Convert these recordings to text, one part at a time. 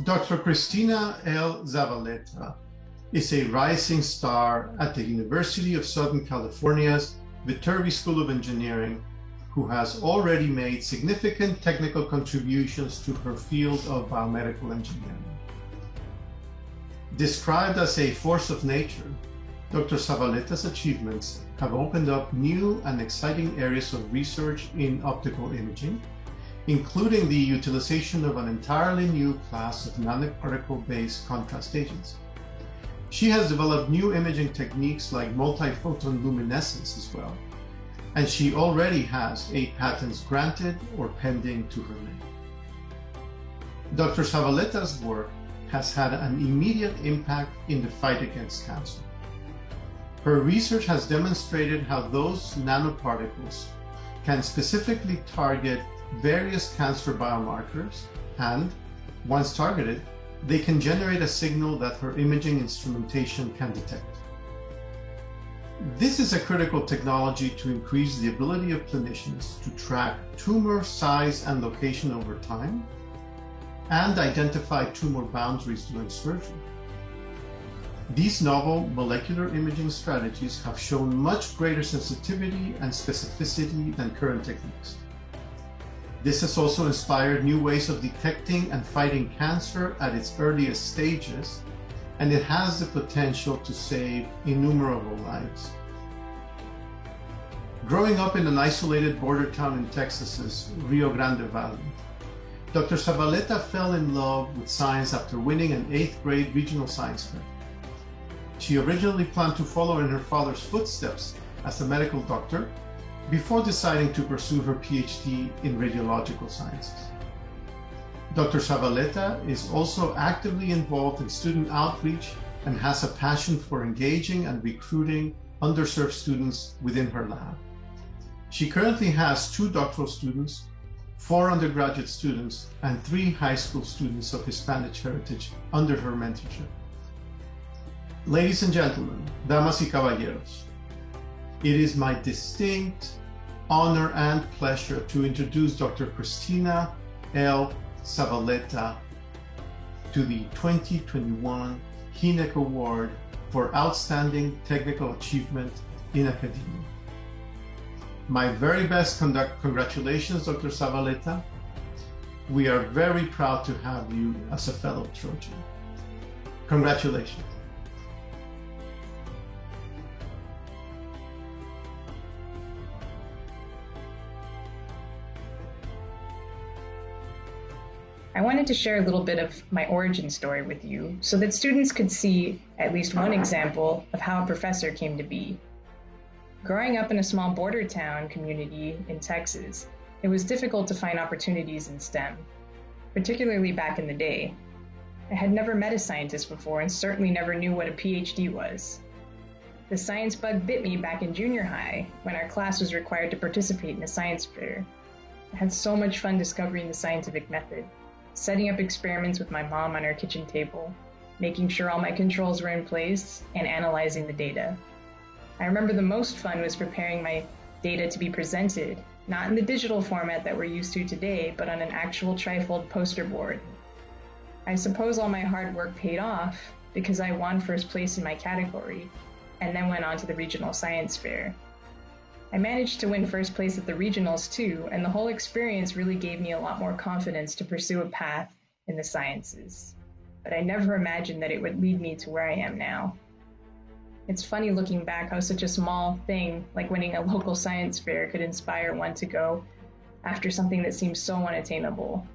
Dr. Cristina L. Zavaleta is a rising star at the University of Southern California's Viterbi School of Engineering, who has already made significant technical contributions to her field of biomedical engineering. Described as a force of nature, Dr. Zavaleta's achievements have opened up new and exciting areas of research in optical imaging, including the utilization of an entirely new class of nanoparticle-based contrast agents. She has developed new imaging techniques like multiphoton luminescence as well, and she already has 8 patents granted or pending to her name. Dr. Zavaleta's work has had an immediate impact in the fight against cancer. Her research has demonstrated how those nanoparticles can specifically target various cancer biomarkers, and once targeted, they can generate a signal that her imaging instrumentation can detect. This is a critical technology to increase the ability of clinicians to track tumor size and location over time and identify tumor boundaries during surgery. These novel molecular imaging strategies have shown much greater sensitivity and specificity than current techniques. This has also inspired new ways of detecting and fighting cancer at its earliest stages, and it has the potential to save innumerable lives. Growing up in an isolated border town in Texas's Rio Grande Valley, Dr. Zavaleta fell in love with science after winning an 8th grade regional science fair. She originally planned to follow in her father's footsteps as a medical doctor before deciding to pursue her PhD in radiological sciences. Dr. Zavaleta is also actively involved in student outreach and has a passion for engaging and recruiting underserved students within her lab. She currently has 2 doctoral students, 4 undergraduate students, and 3 high school students of Hispanic heritage under her mentorship. Ladies and gentlemen, damas y caballeros, it is my distinct honor and pleasure to introduce Dr. Cristina L. Zavaleta to the 2021 HINEC Award for Outstanding Technical Achievement in Academia. My very best congratulations, Dr. Zavaleta. We are very proud to have you as a fellow Trojan. Congratulations. I wanted to share a little bit of my origin story with you so that students could see at least one example of how a professor came to be. Growing up in a small border town community in Texas, it was difficult to find opportunities in STEM, particularly back in the day. I had never met a scientist before and certainly never knew what a PhD was. The science bug bit me back in junior high when our class was required to participate in a science fair. I had so much fun discovering the scientific method, setting up experiments with my mom on our kitchen table, making sure all my controls were in place, and analyzing the data. I remember the most fun was preparing my data to be presented, not in the digital format that we're used to today, but on an actual trifold poster board. I suppose all my hard work paid off because I won first place in my category, and then went on to the regional science fair. I managed to win first place at the regionals too, and the whole experience really gave me a lot more confidence to pursue a path in the sciences. But I never imagined that it would lead me to where I am now. It's funny looking back how such a small thing like winning a local science fair could inspire one to go after something that seems so unattainable.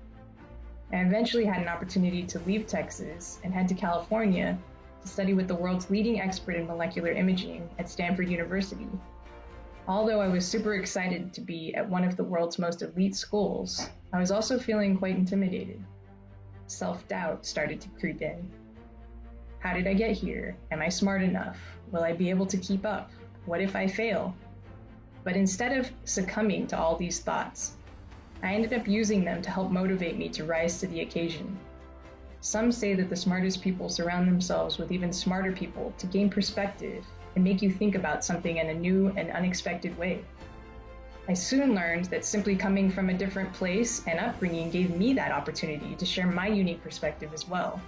I eventually had an opportunity to leave Texas and head to California to study with the world's leading expert in molecular imaging at Stanford University. Although I was super excited to be at one of the world's most elite schools, I was also feeling quite intimidated. Self-doubt started to creep in. How did I get here? Am I smart enough? Will I be able to keep up? What if I fail? But instead of succumbing to all these thoughts, I ended up using them to help motivate me to rise to the occasion. Some say that the smartest people surround themselves with even smarter people to gain perspective and make you think about something in a new and unexpected way. I soon learned that simply coming from a different place and upbringing gave me that opportunity to share my unique perspective as well.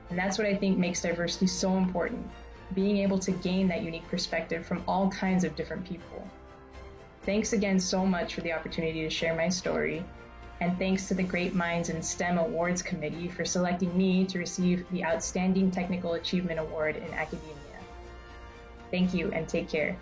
And that's what I think makes diversity so important, being able to gain that unique perspective from all kinds of different people. Thanks again so much for the opportunity to share my story, and thanks to the Great Minds in STEM Awards Committee for selecting me to receive the Outstanding Technical Achievement Award in Academia. Thank you and take care.